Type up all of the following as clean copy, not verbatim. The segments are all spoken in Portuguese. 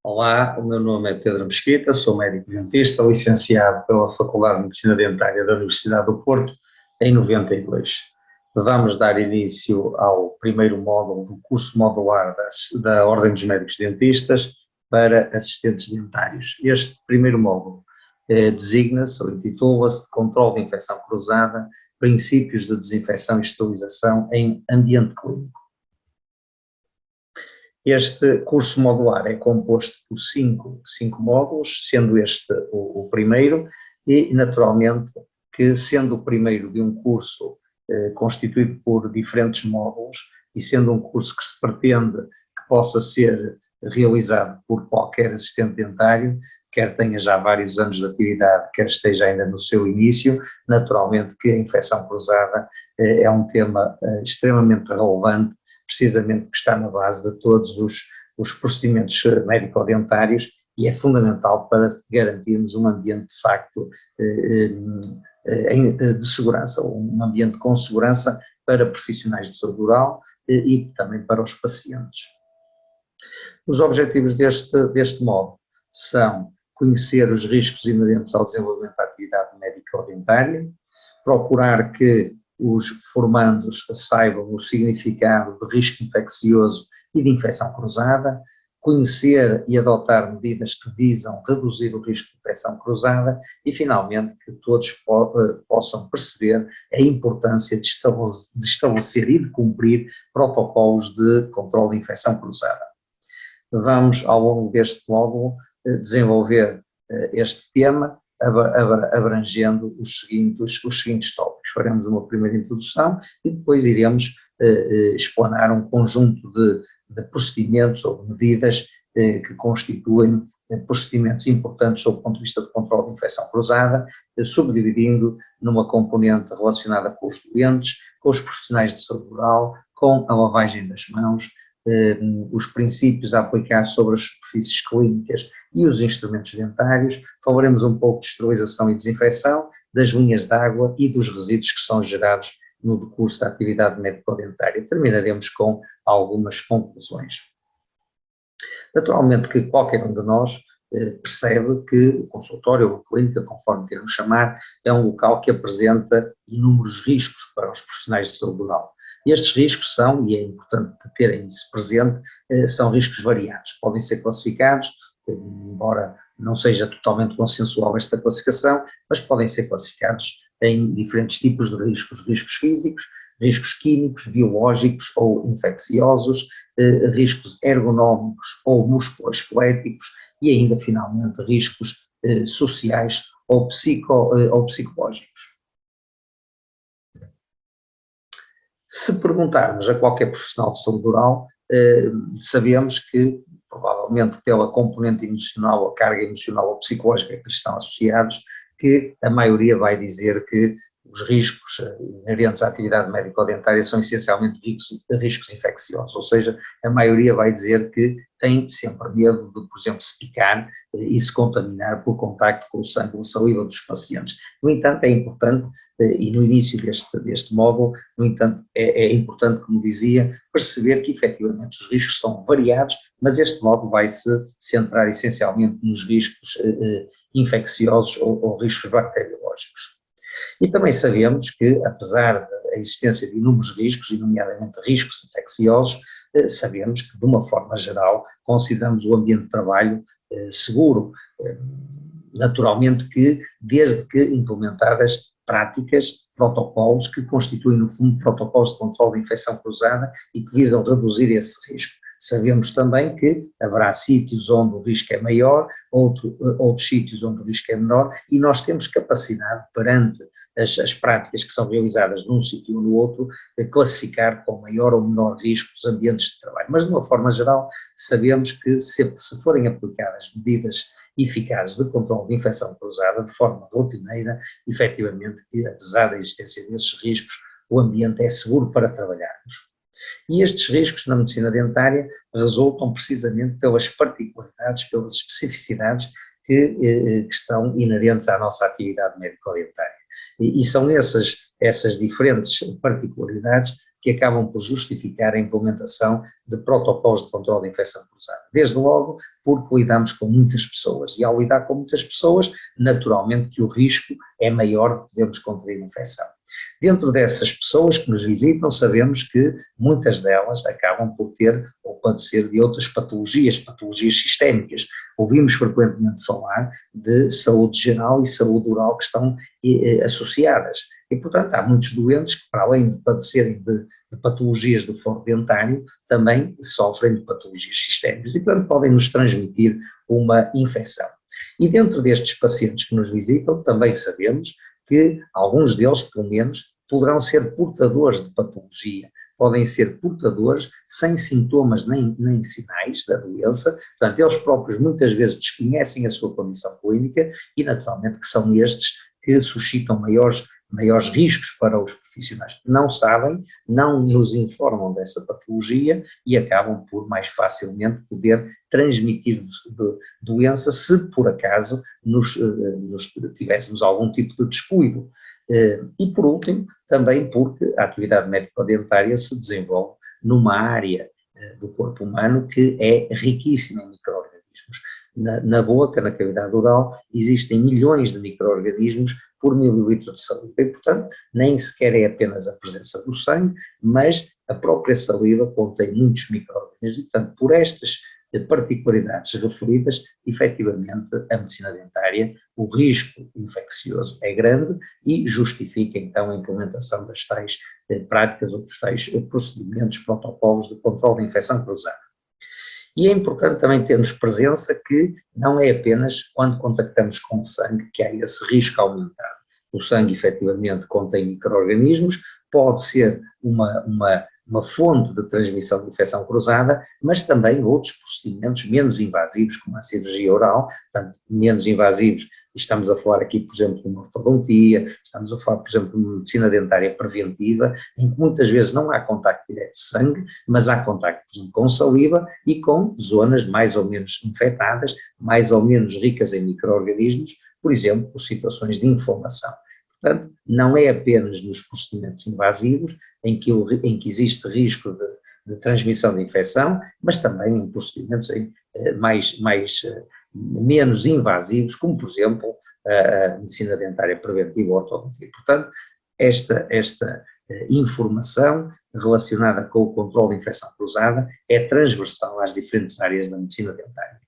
Olá, o meu nome é Pedro Mesquita, sou médico dentista, licenciado pela Faculdade de Medicina Dentária da Universidade do Porto em 92. Vamos dar início ao primeiro módulo do curso modular da Ordem dos Médicos Dentistas para assistentes dentários. Este primeiro módulo designa-se ou intitula-se Controle de Infecção Cruzada, Princípios de Desinfecção e Esterilização em Ambiente Clínico. Este curso modular é composto por cinco módulos, sendo este o primeiro, e naturalmente que sendo o primeiro de um curso constituído por diferentes módulos e sendo um curso que se pretende que possa ser realizado por qualquer assistente dentário, quer tenha já vários anos de atividade, quer esteja ainda no seu início, naturalmente que a infecção cruzada é um tema extremamente relevante, precisamente porque está na base de todos os procedimentos médico-dentários e é fundamental para garantirmos um ambiente de facto de segurança, um ambiente com segurança para profissionais de saúde oral e também para os pacientes. Os objetivos deste módulo são conhecer os riscos inerentes ao desenvolvimento da atividade médico-dentária, procurar que os formandos saibam o significado de risco infeccioso e de infecção cruzada, conhecer e adotar medidas que visam reduzir o risco de infecção cruzada e, finalmente, que todos possam perceber a importância de estabelecer e de cumprir protocolos de controle de infecção cruzada. Vamos, ao longo deste módulo, desenvolver este tema, abrangendo os seguintes tópicos. Faremos uma primeira introdução e depois iremos explanar um conjunto de procedimentos ou de medidas que constituem procedimentos importantes sob o ponto de vista do controle de infecção cruzada, subdividindo numa componente relacionada com os doentes, com os profissionais de saúde oral, com a lavagem das mãos, os princípios a aplicar sobre as superfícies clínicas e os instrumentos dentários. Falaremos um pouco de esterilização e desinfecção, das linhas de água e dos resíduos que são gerados no decurso da atividade médico-dentária. Terminaremos com algumas conclusões. Naturalmente que qualquer um de nós percebe que o consultório ou a clínica, conforme queremos chamar, é um local que apresenta inúmeros riscos para os profissionais de saúde oral. E estes riscos são, e é importante terem isso presente, são riscos variados. Podem ser classificados, embora não seja totalmente consensual esta classificação, mas podem ser classificados em diferentes tipos de riscos. Riscos físicos, riscos químicos, biológicos ou infecciosos, riscos ergonómicos ou musculoesqueléticos e ainda, finalmente, riscos sociais ou psicológicos. Se perguntarmos a qualquer profissional de saúde oral, sabemos que, provavelmente pela componente emocional, a carga emocional ou psicológica que estão associados, que a maioria vai dizer que os riscos inerentes à atividade médico-dentária são essencialmente riscos infecciosos, ou seja, a maioria vai dizer que tem sempre medo de, por exemplo, se picar e se contaminar por contacto com o sangue ou a saliva dos pacientes. No entanto, é importante, e no início deste módulo, no entanto, é importante, como dizia, perceber que efetivamente os riscos são variados, mas este módulo vai se centrar essencialmente nos riscos infecciosos ou riscos bacteriológicos. E também sabemos que, apesar da existência de inúmeros riscos, e nomeadamente riscos infecciosos, sabemos que, de uma forma geral, consideramos o ambiente de trabalho seguro. Naturalmente que, desde que implementadas práticas, protocolos que constituem, no fundo, protocolos de controle de infecção cruzada e que visam reduzir esse risco. Sabemos também que haverá sítios onde o risco é maior, outros sítios onde o risco é menor, e nós temos capacidade, perante as práticas que são realizadas num sítio ou no outro, de classificar com maior ou menor risco os ambientes de trabalho. Mas, de uma forma geral, sabemos que se forem aplicadas medidas eficazes de controle de infecção cruzada de forma rotineira, efetivamente, que apesar da existência desses riscos, o ambiente é seguro para trabalharmos. E estes riscos na medicina dentária resultam precisamente pelas particularidades, pelas especificidades que estão inerentes à nossa atividade médico-dentária. E são essas diferentes particularidades que acabam por justificar a implementação de protocolos de controle de infecção cruzada. Desde logo, porque lidamos com muitas pessoas, e ao lidar com muitas pessoas, naturalmente que o risco é maior de podermos contrair a infecção. Dentro dessas pessoas que nos visitam, sabemos que muitas delas acabam por ter ou padecer de outras patologias sistémicas. Ouvimos frequentemente falar de saúde geral e saúde oral que estão associadas. E, portanto, há muitos doentes que, para além de padecerem de patologias do foro dentário, também sofrem de patologias sistémicas e, portanto, podem nos transmitir uma infecção. E dentro destes pacientes que nos visitam, também sabemos que alguns deles, pelo menos, poderão ser portadores de patologia, podem ser portadores sem sintomas nem sinais da doença, portanto, eles próprios muitas vezes desconhecem a sua condição clínica e, naturalmente, que são estes que suscitam maiores riscos para os profissionais que não sabem, não nos informam dessa patologia e acabam por mais facilmente poder transmitir doença se por acaso nos tivéssemos algum tipo de descuido. E por último, também porque a atividade médico-dentária se desenvolve numa área do corpo humano que é riquíssima em micro-organismos. Na boca, na cavidade oral, existem milhões de micro-organismos por mililitro de saliva e, portanto, nem sequer é apenas a presença do sangue, mas a própria saliva contém muitos micro-organismos e, portanto, por estas particularidades referidas, efetivamente, a medicina dentária, o risco infeccioso é grande e justifica, então, a implementação das tais práticas ou dos tais procedimentos, protocolos de controle de infecção cruzada. E é importante também termos presença que não é apenas quando contactamos com sangue que há esse risco aumentado. O sangue efetivamente contém micro-organismos, pode ser uma fonte de transmissão de infecção cruzada, mas também outros procedimentos menos invasivos, como a cirurgia oral, portanto, menos invasivos. Estamos a falar aqui, por exemplo, de uma ortodontia, estamos a falar, por exemplo, de medicina dentária preventiva, em que muitas vezes não há contacto direto de sangue, mas há contacto, por exemplo, com saliva e com zonas mais ou menos infectadas, mais ou menos ricas em micro-organismos, por exemplo, por situações de inflamação. Portanto, não é apenas nos procedimentos invasivos em que existe risco de transmissão de infecção, mas também em procedimentos menos invasivos, como por exemplo a medicina dentária preventiva ou ortodontia. Portanto, esta informação relacionada com o controle de infecção cruzada é transversal às diferentes áreas da medicina dentária.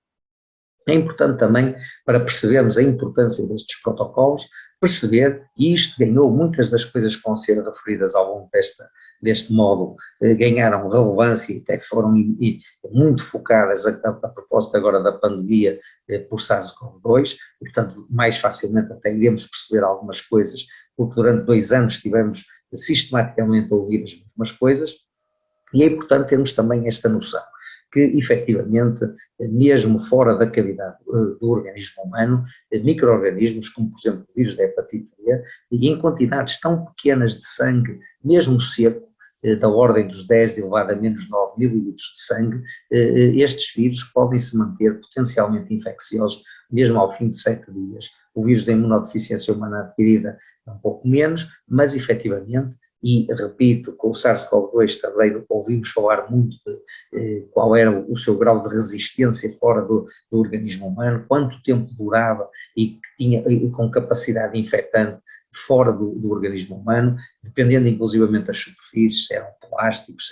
É importante também, para percebermos a importância destes protocolos, perceber, e isto ganhou muitas das coisas que vão ser referidas ao longo deste módulo, ganharam relevância e até foram muito focadas a propósito agora da pandemia por SARS-CoV-2, e portanto mais facilmente até iremos perceber algumas coisas, porque durante 2 anos estivemos sistematicamente a ouvir as mesmas coisas, e é importante termos também esta noção, que efetivamente, mesmo fora da cavidade do organismo humano, micro-organismos como, por exemplo, o vírus da hepatite B, e em quantidades tão pequenas de sangue, mesmo seco, da ordem dos 10 elevado a menos 9 mililitros de sangue, estes vírus podem se manter potencialmente infecciosos mesmo ao fim de 7 dias. O vírus da imunodeficiência humana adquirida é um pouco menos, mas efetivamente, e repito, com o SARS-CoV-2 também ouvimos falar muito de qual era o seu grau de resistência fora do organismo humano, quanto tempo durava e que tinha com capacidade infectante fora do organismo humano, dependendo inclusivamente das superfícies, se eram plásticos,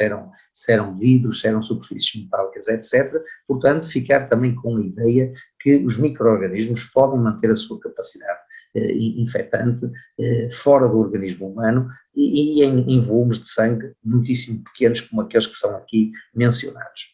se eram vidros, se eram superfícies metálicas, etc. Portanto, ficar também com a ideia que os micro-organismos podem manter a sua capacidade infectante fora do organismo humano e em volumes de sangue muitíssimo pequenos como aqueles que são aqui mencionados.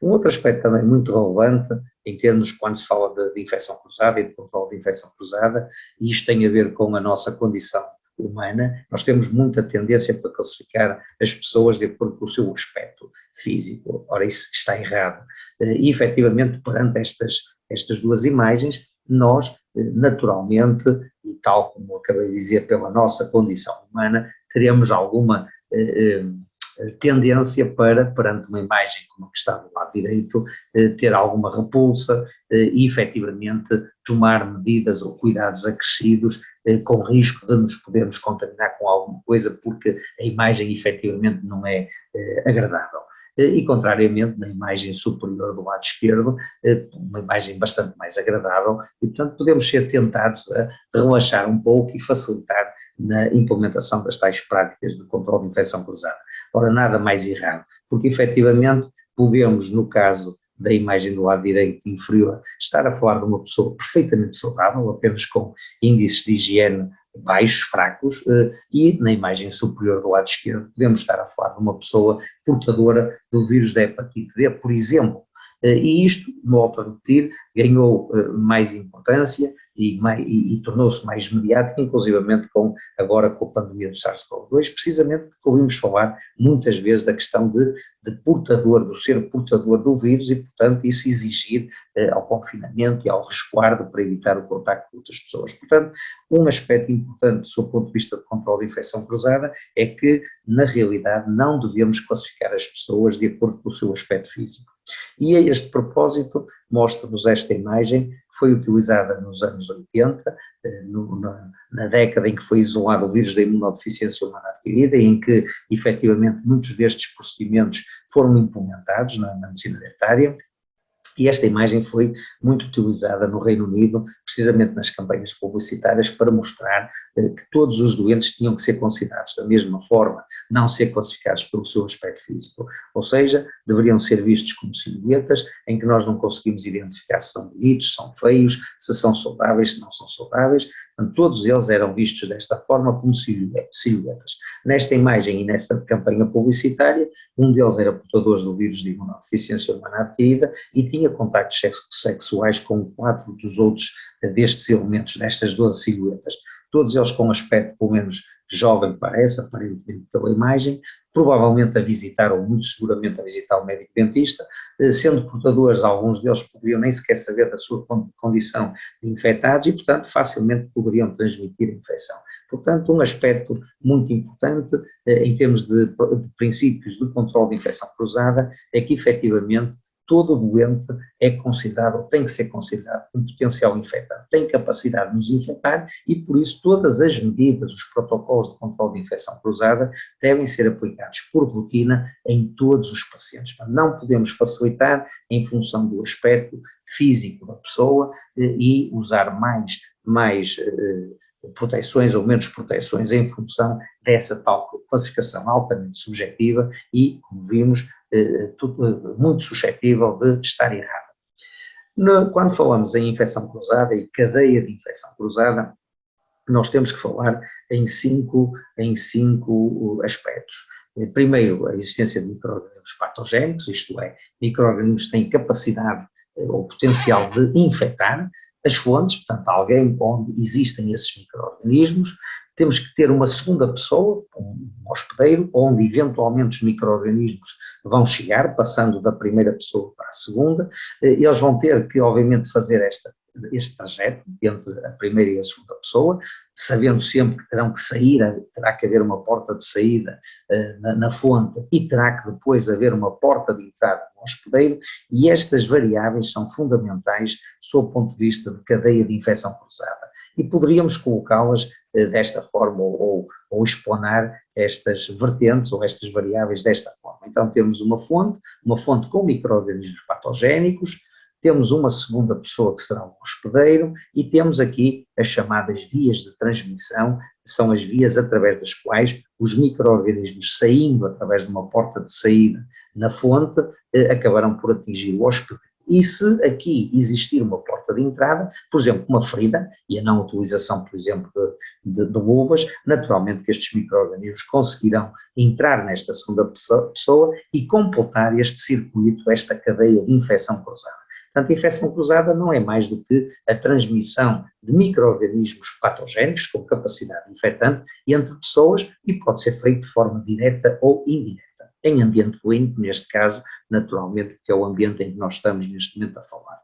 Um outro aspecto também muito relevante em termos quando se fala de infecção cruzada e de controle de infecção cruzada, e isto tem a ver com a nossa condição humana, nós temos muita tendência para classificar as pessoas de acordo com o seu aspecto físico. Ora, isso está errado. E efetivamente, perante estas duas imagens, nós, naturalmente, e tal como acabei de dizer, pela nossa condição humana, teremos alguma tendência para, perante uma imagem como a que está do lado direito, ter alguma repulsa e efetivamente tomar medidas ou cuidados acrescidos com risco de nos podermos contaminar com alguma coisa porque a imagem efetivamente não é agradável. E, contrariamente, na imagem superior do lado esquerdo, uma imagem bastante mais agradável e, portanto, podemos ser tentados a relaxar um pouco e facilitar na implementação das tais práticas de controle de infecção cruzada. Ora, nada mais errado, porque, efetivamente, podemos, no caso da imagem do lado direito inferior, estar a falar de uma pessoa perfeitamente saudável, apenas com índices de higiene baixos, fracos, e na imagem superior do lado esquerdo podemos estar a falar de uma pessoa portadora do vírus da hepatite B, por exemplo. E isto, volto a repetir, ganhou mais importância e tornou-se mais mediático, inclusivamente agora com a pandemia do SARS-CoV-2, precisamente porque ouvimos falar muitas vezes da questão de portador, do ser portador do vírus e, portanto, isso exigir ao confinamento e ao resguardo para evitar o contacto com outras pessoas. Portanto, um aspecto importante do seu ponto de vista de controle de infecção cruzada é que, na realidade, não devemos classificar as pessoas de acordo com o seu aspecto físico. E a este propósito, mostra-nos esta imagem que foi utilizada nos anos 80, na década em que foi isolado o vírus da imunodeficiência humana adquirida e em que, efetivamente, muitos destes procedimentos foram implementados na medicina dentária. E esta imagem foi muito utilizada no Reino Unido, precisamente nas campanhas publicitárias, para mostrar que todos os doentes tinham que ser considerados da mesma forma, não ser classificados pelo seu aspecto físico. Ou seja, deveriam ser vistos como silhuetas, em que nós não conseguimos identificar se são bonitos, se são feios, se são saudáveis, se não são saudáveis. Portanto, todos eles eram vistos desta forma como silhuetas. Nesta imagem e nesta campanha publicitária, um deles era portador do vírus de imunodeficiência humana adquirida e tinha contactos sexuais com 4 dos outros destes elementos, destas 12 silhuetas. Todos eles com aspecto, pelo menos, jovem parece, aparentemente pela imagem, provavelmente a visitar, ou muito seguramente a visitar o médico dentista, sendo portadores, alguns deles poderiam nem sequer saber da sua condição de infectados e, portanto, facilmente poderiam transmitir a infecção. Portanto, um aspecto muito importante em termos de princípios de controle de infecção cruzada é que, efetivamente, todo doente é considerado, ou tem que ser considerado, um potencial infectado, tem capacidade de nos infectar e, por isso, todas as medidas, os protocolos de controle de infecção cruzada devem ser aplicados por rotina em todos os pacientes. Não podemos facilitar em função do aspecto físico da pessoa e usar mais proteções ou menos proteções em função dessa tal classificação altamente subjetiva e, como vimos, muito suscetível de estar errada. Quando falamos em infecção cruzada e cadeia de infecção cruzada, nós temos que falar em cinco aspectos. Primeiro, a existência de micro-organismos patogénicos, isto é, micro-organismos que têm capacidade ou potencial de infectar as fontes, portanto, alguém onde existem esses micro-organismos. Temos que ter uma segunda pessoa, um hospedeiro, onde eventualmente os micro-organismos vão chegar, passando da primeira pessoa para a segunda. Eles vão ter que, obviamente, fazer este trajeto entre a primeira e a segunda pessoa, sabendo sempre que terão que sair, terá que haver uma porta de saída na fonte e terá que depois haver uma porta de entrada no hospedeiro, e estas variáveis são fundamentais sob o ponto de vista de cadeia de infecção cruzada. E poderíamos colocá-las desta forma ou explanar estas vertentes ou estas variáveis desta forma. Então temos uma fonte com micro-organismos patogénicos, temos uma segunda pessoa que será o hospedeiro e temos aqui as chamadas vias de transmissão, que são as vias através das quais os micro-organismos, saindo através de uma porta de saída na fonte, acabarão por atingir o hospedeiro. E se aqui existir uma porta de entrada, por exemplo, uma ferida, e a não utilização, por exemplo, de luvas, naturalmente que estes micro-organismos conseguirão entrar nesta segunda pessoa e completar este circuito, esta cadeia de infecção cruzada. Portanto, a infecção cruzada não é mais do que a transmissão de micro-organismos patogénicos com capacidade infectante entre pessoas e pode ser feito de forma direta ou indireta. Em ambiente clínico, neste caso, naturalmente, que é o ambiente em que nós estamos neste momento a falar.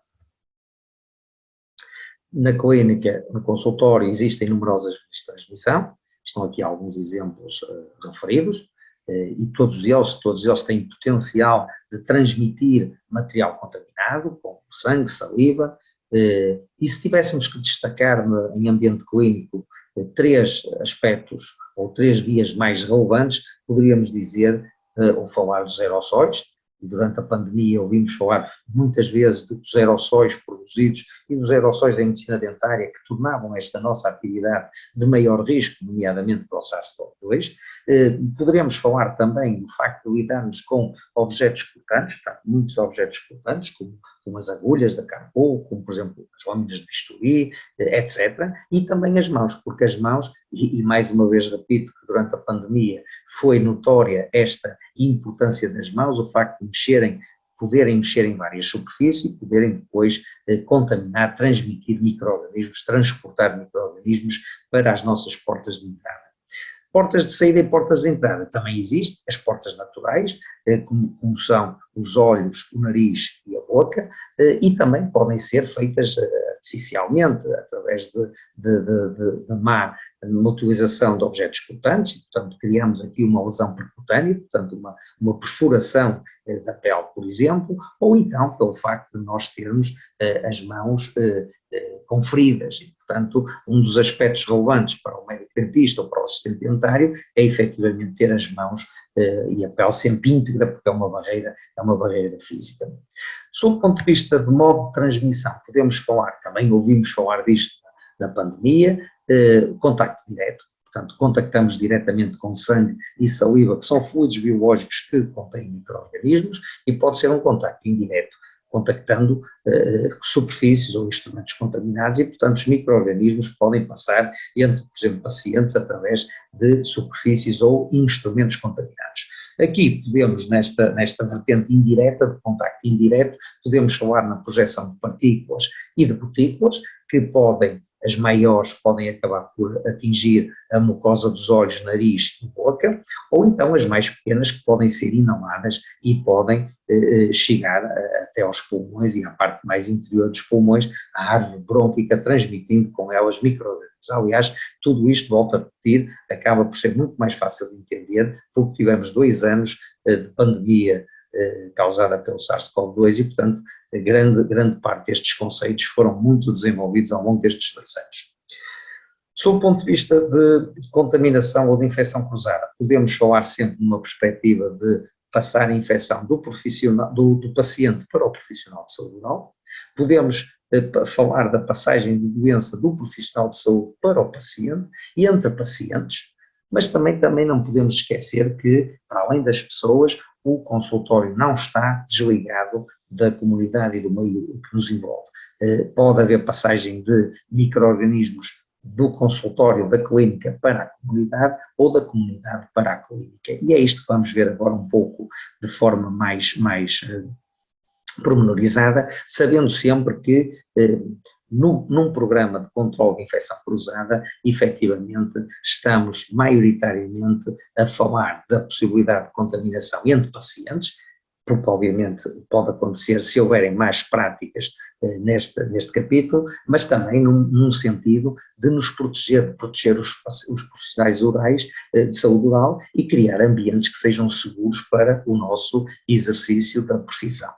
Na clínica, no consultório, existem numerosas vias de transmissão, estão aqui alguns exemplos referidos. e todos eles têm potencial de transmitir material contaminado, como sangue, saliva, e se tivéssemos que destacar em ambiente clínico três aspectos ou três vias mais relevantes, poderíamos dizer, ou falar dos aerossóis, e durante a pandemia ouvimos falar muitas vezes dos aerossóis produzidos e dos aerossóis em medicina dentária que tornavam esta nossa atividade de maior risco, nomeadamente para o SARS-CoV-2. Poderemos falar também do facto de lidarmos com objetos cortantes, muitos objetos cortantes, como as agulhas da Carpol, como por exemplo as lâminas de bisturi, etc. E também as mãos, porque as mãos, e mais uma vez repito que durante a pandemia foi notória esta importância das mãos, o facto de poderem mexer em várias superfícies, poderem depois contaminar, transmitir micro-organismos, transportar micro-organismos para as nossas portas de entrada. Portas de saída e portas de entrada também existem, as portas naturais, como são os olhos, o nariz e a boca, e também podem ser feitas artificialmente, através de uma utilização de objetos cortantes, e, portanto, criamos aqui uma lesão percutânea, portanto, uma perfuração da pele, por exemplo, ou então pelo facto de nós termos as mãos com feridas, e, portanto, um dos aspectos relevantes para o médico dentista ou para o assistente dentário é efetivamente ter as mãos e a pele sempre íntegra, porque é uma barreira física. Sob o ponto de vista de modo de transmissão, podemos falar, também ouvimos falar disto na pandemia, contacto direto, portanto, contactamos diretamente com sangue e saliva, que são fluidos biológicos que contêm micro-organismos, e pode ser um contacto indireto, contactando superfícies ou instrumentos contaminados, e, portanto, os micro-organismos podem passar entre, por exemplo, pacientes através de superfícies ou instrumentos contaminados. Aqui podemos, nesta vertente indireta, de contacto indireto, podemos falar na projeção de partículas e de gotículas, que as maiores podem acabar por atingir a mucosa dos olhos, nariz e boca, ou então as mais pequenas, que podem ser inaladas e podem chegar até aos pulmões e à parte mais interior dos pulmões, a árvore brônquica, transmitindo com elas micro-organismos. Aliás, tudo isto, volto a repetir, acaba por ser muito mais fácil de entender, porque tivemos 2 anos de pandemia causada pelo SARS-CoV-2 e, portanto, grande parte destes conceitos foram muito desenvolvidos ao longo destes 2 anos. Sob o ponto de vista de contaminação ou de infecção cruzada, podemos falar sempre numa perspectiva de passar a infecção do paciente para o profissional de saúde oral. Podemos falar da passagem de doença do profissional de saúde para o paciente e entre pacientes, mas também não podemos esquecer que, para além das pessoas, o consultório não está desligado da comunidade e do meio que nos envolve. Pode haver passagem de micro-organismos do consultório, da clínica para a comunidade ou da comunidade para a clínica. E é isto que vamos ver agora um pouco de forma mais pormenorizada, sabendo sempre que num programa de controle de infecção cruzada, efetivamente estamos maioritariamente a falar da possibilidade de contaminação entre pacientes, porque obviamente pode acontecer se houverem más práticas neste capítulo, mas também num sentido de nos proteger os profissionais orais de saúde oral e criar ambientes que sejam seguros para o nosso exercício da profissão.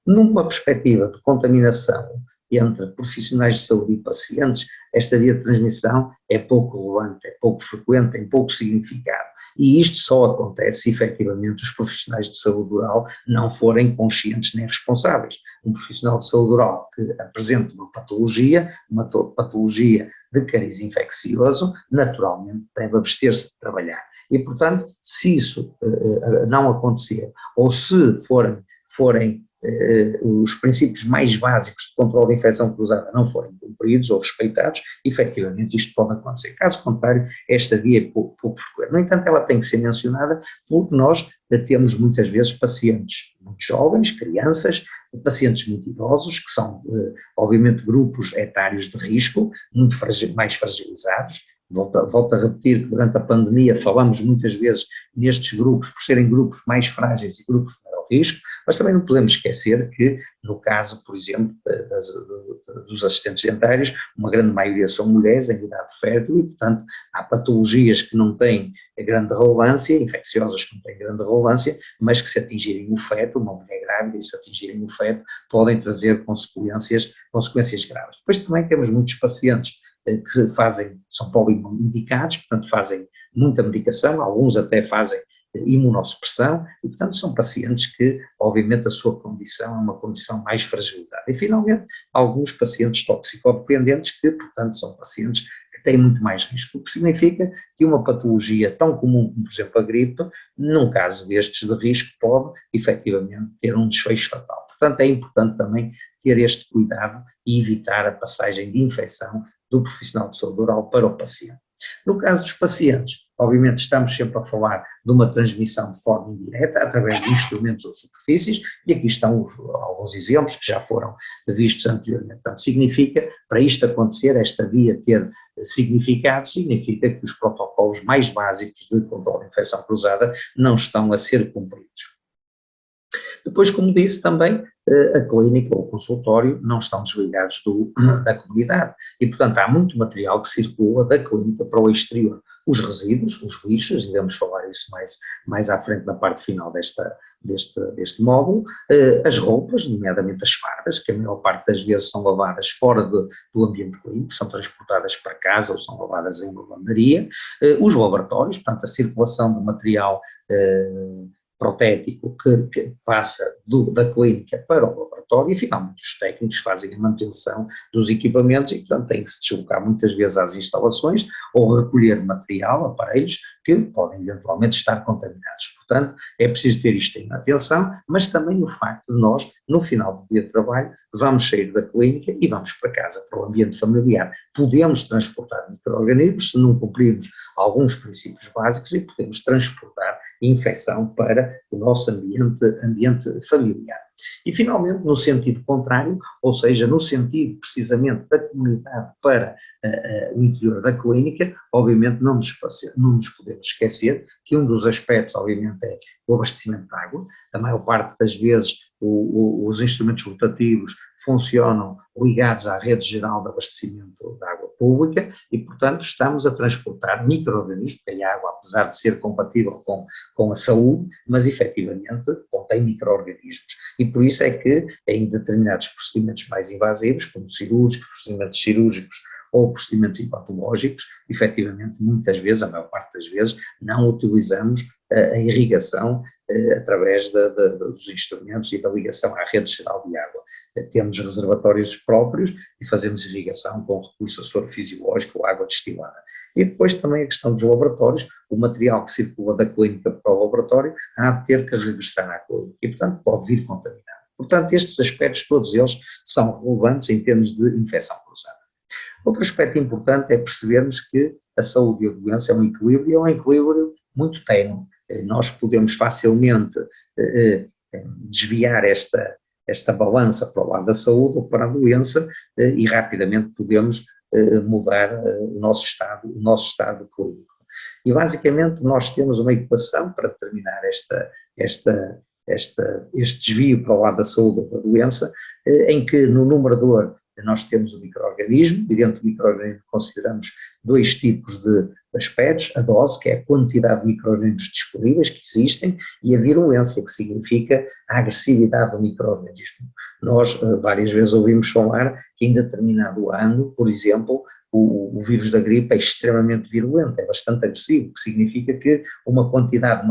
Numa perspectiva de contaminação entre profissionais de saúde e pacientes, esta via de transmissão é pouco relevante, é pouco frequente, tem pouco significado. E isto só acontece se efetivamente os profissionais de saúde oral não forem conscientes nem responsáveis. Um profissional de saúde oral que apresenta uma patologia de cariz infeccioso, naturalmente deve abster-se de trabalhar. E, portanto, se isso não acontecer, ou se forem os princípios mais básicos de controle de infecção cruzada não forem cumpridos ou respeitados, efetivamente isto pode acontecer. Caso contrário, esta via é pouco frequente. No entanto, ela tem que ser mencionada porque nós temos muitas vezes pacientes muito jovens, crianças, pacientes muito idosos, que são, obviamente, grupos etários de risco, muito mais fragilizados. Volto a repetir que durante a pandemia falamos muitas vezes nestes grupos por serem grupos mais frágeis e grupos de maior risco, mas também não podemos esquecer que, no caso, por exemplo, dos assistentes dentários, uma grande maioria são mulheres em idade fértil e, portanto, há patologias que não têm grande relevância, infecciosas que não têm grande relevância, mas que se atingirem o feto, uma mulher grávida, e se atingirem o feto, podem trazer consequências graves. Depois também temos muitos pacientes que são poliindicados, portanto fazem muita medicação, alguns até fazem imunossupressão, e portanto são pacientes que, obviamente, a sua condição é uma condição mais fragilizada. E finalmente, alguns pacientes toxicodependentes que, portanto, são pacientes que têm muito mais risco, o que significa que uma patologia tão comum como, por exemplo, a gripe, num caso destes de risco, pode, efetivamente, ter um desfecho fatal. Portanto, é importante também ter este cuidado e evitar a passagem de infecção do profissional de saúde oral para o paciente. No caso dos pacientes, obviamente estamos sempre a falar de uma transmissão de forma indireta, através de instrumentos ou superfícies, e aqui estão alguns exemplos que já foram vistos anteriormente. Portanto, significa, para isto acontecer, esta via ter significado, significa que os protocolos mais básicos de controle de infecção cruzada não estão a ser cumpridos. Depois, como disse também, a clínica ou o consultório não estão desligados da comunidade e, portanto, há muito material que circula da clínica para o exterior. Os resíduos, os lixos, e vamos falar isso mais à frente na parte final deste módulo, as roupas, nomeadamente as fardas, que a maior parte das vezes são lavadas fora do ambiente clínico, são transportadas para casa ou são lavadas em lavandaria, os laboratórios, portanto, a circulação do material protético que passa da clínica para o laboratório e, finalmente, os técnicos fazem a manutenção dos equipamentos e, portanto, têm que se deslocar muitas vezes às instalações ou recolher material, aparelhos que podem eventualmente estar contaminados. Portanto, é preciso ter isto em atenção, mas também o facto de nós, no final do dia de trabalho, vamos sair da clínica e vamos para casa, para o ambiente familiar. Podemos transportar micro-organismos se não cumprirmos alguns princípios básicos e podemos transportar infecção para o nosso ambiente familiar. E, finalmente, no sentido contrário, ou seja, no sentido precisamente da comunidade para o interior da clínica, obviamente não nos podemos esquecer que um dos aspectos, obviamente, é o abastecimento de água. A maior parte das vezes os instrumentos rotativos funcionam ligados à rede geral de abastecimento de água pública e, portanto, estamos a transportar micro-organismos, porque a água, apesar de ser compatível com a saúde, mas efetivamente contém micro-organismos. E por isso é que em determinados procedimentos mais invasivos, como cirúrgicos, procedimentos cirúrgicos ou procedimentos implantológicos, efetivamente, muitas vezes, a maior parte das vezes, não utilizamos a irrigação através dos instrumentos e da ligação à rede geral de água. Temos reservatórios próprios e fazemos irrigação com recurso a soro fisiológico ou água destilada. E depois também a questão dos laboratórios, o material que circula da clínica para o laboratório há de ter que regressar à clínica e, portanto, pode vir contaminado. Portanto, estes aspectos, todos eles, são relevantes em termos de infecção cruzada. Outro aspecto importante é percebermos que a saúde e a doença é um equilíbrio e é um equilíbrio muito ténue. Nós podemos facilmente desviar esta balança para o lado da saúde ou para a doença e rapidamente podemos mudar o nosso estado clínico. E basicamente nós temos uma equação para determinar este desvio para o lado da saúde ou da doença, em que no numerador nós temos o micro-organismo, e dentro do micro-organismo consideramos dois tipos de aspectos, a dose, que é a quantidade de micro-organismos disponíveis que existem, e a virulência, que significa a agressividade do micro-organismo. Nós várias vezes ouvimos falar que em determinado ano, por exemplo, o vírus da gripe é extremamente virulento, é bastante agressivo, o que significa que uma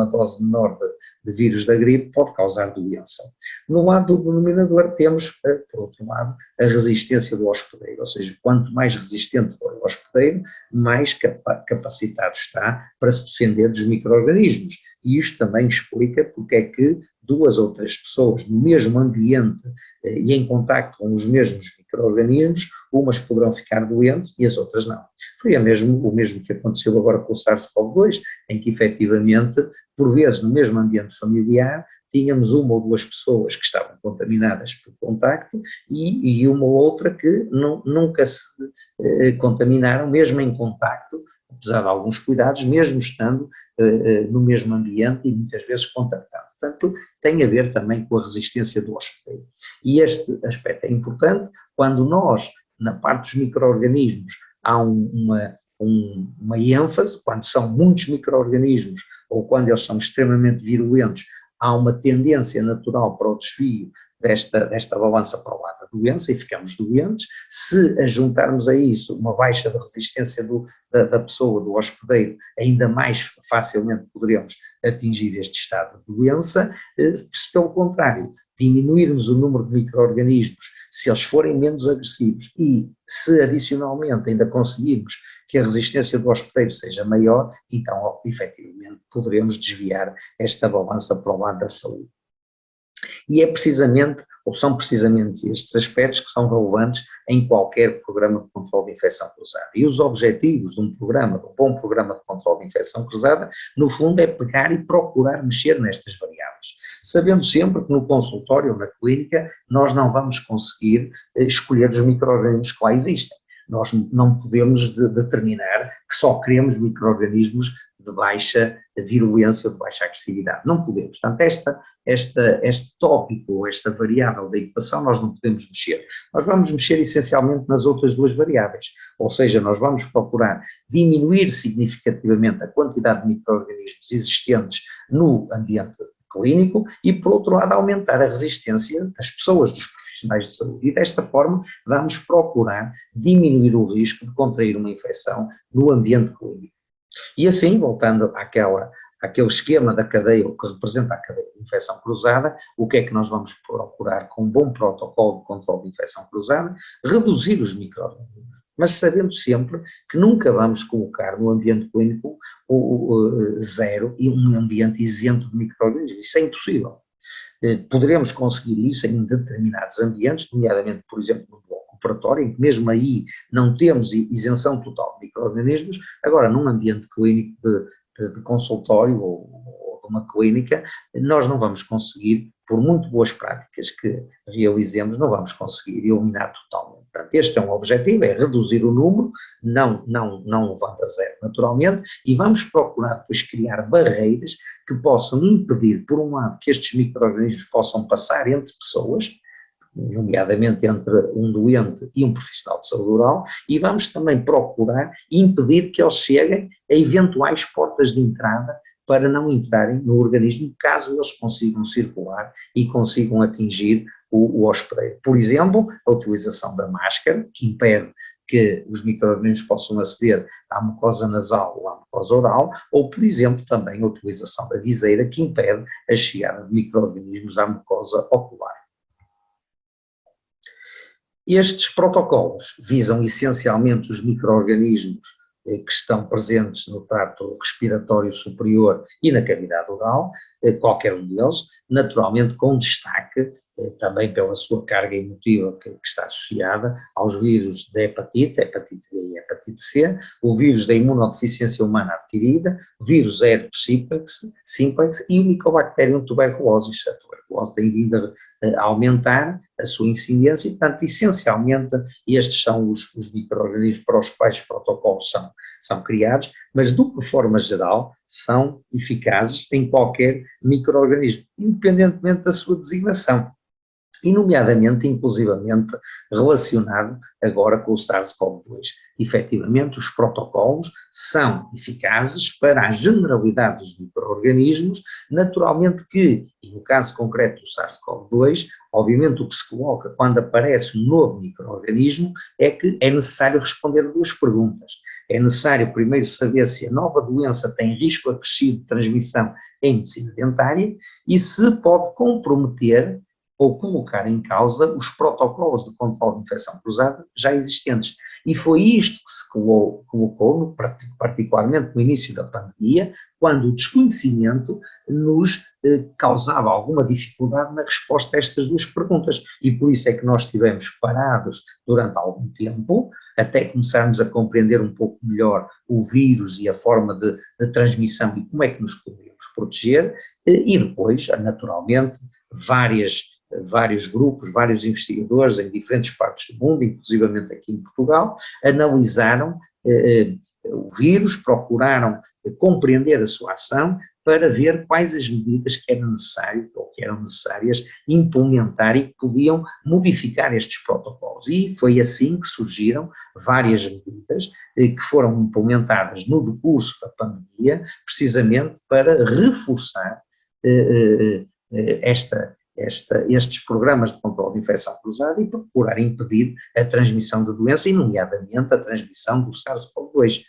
dose menor de vírus da gripe pode causar doença. No lado do denominador temos, por outro lado, a resistência do hospedeiro, ou seja, quanto mais resistente for o hospedeiro, mais capacitado está para se defender dos micro-organismos. E isto também explica porque é que 2 ou 3 pessoas no mesmo ambiente e em contacto com os mesmos micro-organismos, umas poderão ficar doentes e as outras não. Foi o mesmo que aconteceu agora com o SARS-CoV-2, em que efetivamente, por vezes no mesmo ambiente familiar, tínhamos 1 ou 2 pessoas que estavam contaminadas por contacto e uma ou outra que nunca se contaminaram, mesmo em contacto, apesar de alguns cuidados, mesmo estando no mesmo ambiente e muitas vezes contactando. Portanto, tem a ver também com a resistência do hospedeiro. E este aspecto é importante, Quando nós, na parte dos micro-organismos, há uma ênfase, quando são muitos micro-organismos ou quando eles são extremamente virulentos, há uma tendência natural para o desvio desta balança para o lado da doença e ficamos doentes. Se juntarmos a isso uma baixa da resistência da pessoa, do hospedeiro, ainda mais facilmente poderemos atingir este estado de doença. Se pelo contrário, diminuirmos o número de micro-organismos, se eles forem menos agressivos e se adicionalmente ainda conseguirmos que a resistência do hospedeiro seja maior, então efetivamente poderemos desviar esta balança para o lado da saúde. E é precisamente, ou são precisamente estes aspectos que são relevantes em qualquer programa de controle de infecção cruzada. E os objetivos de um bom programa de controle de infecção cruzada, no fundo é pegar e procurar mexer nestas variáveis. Sabendo sempre que no consultório ou na clínica nós não vamos conseguir escolher os micro-organismos que lá existem. Nós não podemos determinar que só queremos micro-organismos de baixa virulência ou de baixa agressividade. Não podemos. Portanto, este tópico, esta variável da equação, nós não podemos mexer. Nós vamos mexer essencialmente nas outras duas variáveis. Ou seja, nós vamos procurar diminuir significativamente a quantidade de micro-organismos existentes no ambiente clínico e, por outro lado, aumentar a resistência das pessoas, dos profissionais de saúde. E desta forma vamos procurar diminuir o risco de contrair uma infecção no ambiente clínico. E assim, voltando àquele esquema da cadeia, o que representa a cadeia de infecção cruzada, o que é que nós vamos procurar com um bom protocolo de controle de infecção cruzada? Reduzir os micro-organismos, mas sabendo sempre que nunca vamos colocar no ambiente clínico o zero e um ambiente isento de micro-organismos. Isso é impossível. Poderemos conseguir isso em determinados ambientes, nomeadamente, por exemplo, no bloco operatório, em que mesmo aí não temos isenção total de micro-organismos. Agora, num ambiente clínico de consultório ou de uma clínica, nós não vamos conseguir, por muito boas práticas que realizemos, não vamos conseguir eliminar totalmente. Portanto, este é um objetivo, é reduzir o número, não levando a zero naturalmente, e vamos procurar depois criar barreiras que possam impedir, por um lado, que estes micro-organismos possam passar entre pessoas, nomeadamente entre um doente e um profissional de saúde oral, e vamos também procurar impedir que eles cheguem a eventuais portas de entrada para não entrarem no organismo, caso eles consigam circular e consigam atingir o hospedeiro. Por exemplo, a utilização da máscara, que impede que os micro-organismos possam aceder à mucosa nasal ou à mucosa oral, ou, por exemplo, também a utilização da viseira, que impede a chegada de micro-organismos à mucosa ocular. Estes protocolos visam essencialmente os micro-organismos que estão presentes no trato respiratório superior e na cavidade oral, qualquer um deles, naturalmente com destaque também pela sua carga emotiva que está associada aos vírus da hepatite B e hepatite C, o vírus da imunodeficiência humana adquirida, o vírus herpes simplex e o Mycobacterium tuberculosis. A tuberculose tem vindo a aumentar a sua incidência e, portanto, essencialmente estes são os micro-organismos para os quais os protocolos são criados, mas de uma forma geral são eficazes em qualquer micro-organismo, independentemente da sua designação. E nomeadamente, inclusivamente, relacionado agora com o SARS-CoV-2. Efetivamente, os protocolos são eficazes para a generalidade dos micro-organismos, naturalmente que, e no caso concreto do SARS-CoV-2, obviamente o que se coloca quando aparece um novo micro-organismo é que é necessário responder a duas perguntas. É necessário primeiro saber se a nova doença tem risco acrescido de transmissão em medicina dentária e se pode comprometer ou colocar em causa os protocolos de controle de infecção cruzada já existentes. E foi isto que se colocou, particularmente no início da pandemia, quando o desconhecimento nos causava alguma dificuldade na resposta a estas duas perguntas. E por isso é que nós estivemos parados durante algum tempo, até começarmos a compreender um pouco melhor o vírus e a forma de transmissão e como é que nos poderíamos proteger, e depois, naturalmente, vários grupos, vários investigadores em diferentes partes do mundo, inclusivamente aqui em Portugal, analisaram o vírus, procuraram compreender a sua ação para ver quais as medidas que era necessário, ou que eram necessárias, implementar e que podiam modificar estes protocolos. E foi assim que surgiram várias medidas que foram implementadas no decurso da pandemia, precisamente para reforçar estes programas de controle de infecção cruzada e procurar impedir a transmissão da doença, e nomeadamente a transmissão do SARS-CoV-2.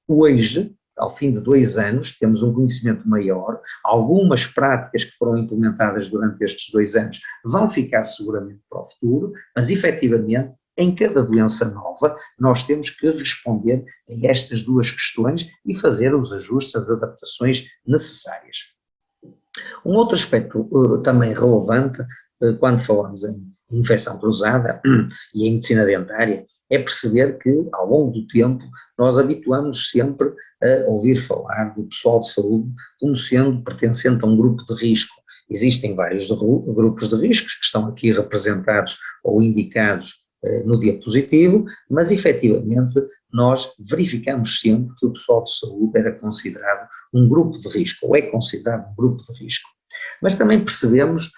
Hoje, ao fim de 2 anos, temos um conhecimento maior, algumas práticas que foram implementadas durante estes 2 anos vão ficar seguramente para o futuro, mas efetivamente, em cada doença nova, nós temos que responder a estas duas questões e fazer os ajustes, as adaptações necessárias. Um outro aspecto também relevante, quando falamos em infecção cruzada e em medicina dentária, é perceber que, ao longo do tempo, nós habituamos sempre a ouvir falar do pessoal de saúde como sendo pertencente a um grupo de risco. Existem vários grupos de riscos que estão aqui representados ou indicados no diapositivo, mas efetivamente nós verificamos sempre que o pessoal de saúde era considerado um grupo de risco, ou é considerado um grupo de risco. Mas também percebemos,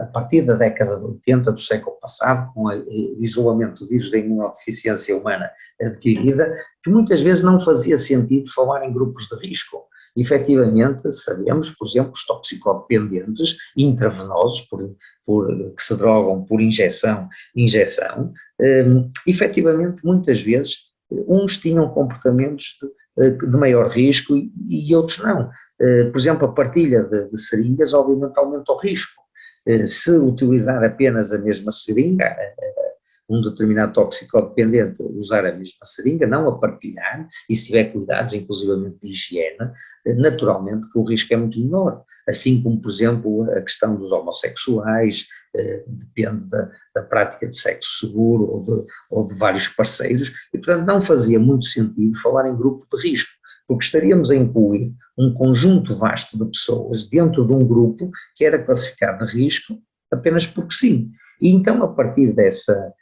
a partir da década de 80 do século passado, com o isolamento do vírus da imunodeficiência humana adquirida, que muitas vezes não fazia sentido falar em grupos de risco. Efetivamente, sabemos, por exemplo, os toxicodependentes intravenosos, que se drogam por injeção, efetivamente, muitas vezes, uns tinham comportamentos de maior risco e outros não. Por exemplo, a partilha de seringas obviamente aumenta o risco. Se utilizar apenas a mesma seringa, um determinado toxicodependente usar a mesma seringa, não a partilhar, e se tiver cuidados, inclusivamente de higiene, naturalmente que o risco é muito menor. Assim como, por exemplo, a questão dos homossexuais, depende da prática de sexo seguro ou de vários parceiros, e portanto não fazia muito sentido falar em grupo de risco, porque estaríamos a incluir um conjunto vasto de pessoas dentro de um grupo que era classificado de risco apenas porque sim. E então, a partir dessa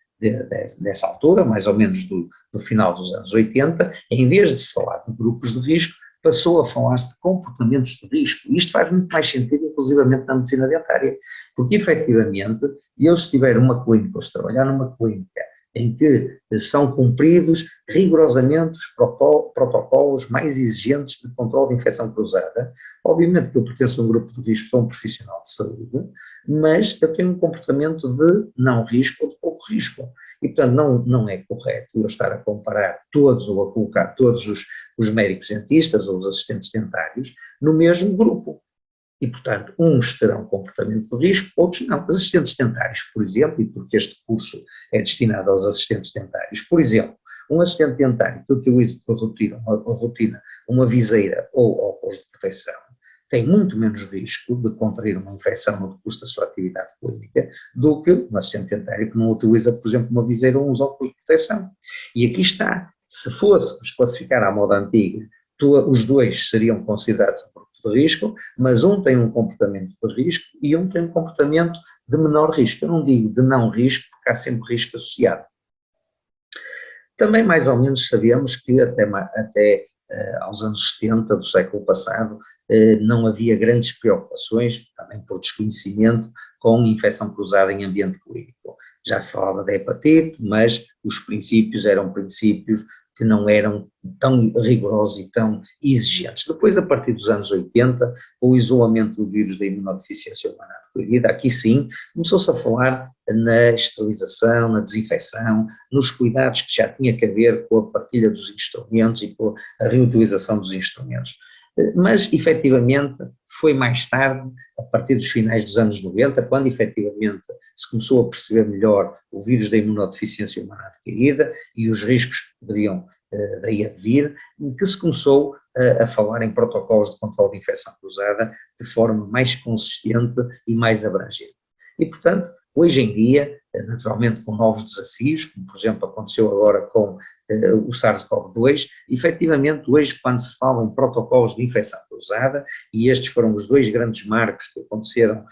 altura, mais ou menos do final dos anos 80, em vez de se falar de grupos de risco, passou a falar-se de comportamentos de risco. E isto faz muito mais sentido, inclusivamente na medicina dentária, porque efetivamente, eu se tiver uma clínica, ou se trabalhar numa clínica em que são cumpridos rigorosamente os protocolos mais exigentes de controle de infecção cruzada, obviamente que eu pertenço a um grupo de risco, sou um profissional de saúde, mas eu tenho um comportamento de não risco ou de pouco risco. E, portanto, não é correto eu estar a comparar todos ou a colocar todos os médicos dentistas ou os assistentes dentários no mesmo grupo. E, portanto, uns terão comportamento de risco, outros não. Os assistentes dentários, por exemplo, e porque este curso é destinado aos assistentes dentários, por exemplo, um assistente dentário que utilize por rotina uma viseira ou óculos de proteção tem muito menos risco de contrair uma infecção no decurso da sua atividade clínica do que um assistente dentário que não utiliza, por exemplo, uma viseira ou uns óculos de proteção. E aqui está, se fôssemos classificar à moda antiga, os dois seriam considerados um grupo de risco, mas um tem um comportamento de risco e um tem um comportamento de menor risco. Eu não digo de não risco, porque há sempre risco associado. Também mais ou menos sabemos que até aos anos 70 do século passado não havia grandes preocupações, também por desconhecimento, com infecção cruzada em ambiente clínico. Já se falava da hepatite, mas os princípios eram princípios que não eram tão rigorosos e tão exigentes. Depois, a partir dos anos 80, o isolamento do vírus da imunodeficiência humana adquirida, aqui sim, começou-se a falar na esterilização, na desinfecção, nos cuidados que já tinha que haver com a partilha dos instrumentos e com a reutilização dos instrumentos. Mas, efetivamente, foi mais tarde, a partir dos finais dos anos 90, quando efetivamente se começou a perceber melhor o vírus da imunodeficiência humana adquirida e os riscos que poderiam daí advir, que se começou a falar em protocolos de controle de infecção cruzada de forma mais consistente e mais abrangente. E, portanto, hoje em dia, naturalmente com novos desafios, como por exemplo aconteceu agora com o SARS-CoV-2, efetivamente hoje quando se fala em protocolos de infecção cruzada, e estes foram os dois grandes marcos que aconteceram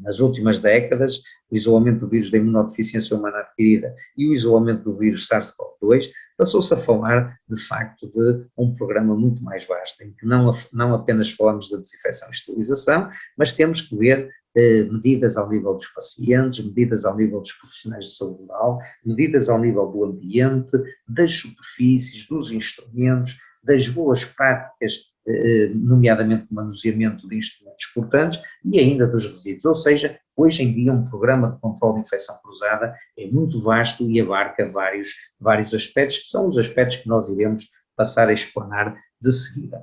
nas últimas décadas, o isolamento do vírus da imunodeficiência humana adquirida e o isolamento do vírus SARS-CoV-2, passou-se a falar, de facto, de um programa muito mais vasto, em que não apenas falamos da desinfecção e esterilização, mas temos que ver medidas ao nível dos pacientes, medidas ao nível dos profissionais de saúde oral, medidas ao nível do ambiente, das superfícies, dos instrumentos, das boas práticas, nomeadamente o manuseamento de instrumentos cortantes e ainda dos resíduos. Ou seja, hoje em dia um programa de controle de infecção cruzada é muito vasto e abarca vários aspectos, que são os aspectos que nós iremos passar a explanar de seguida.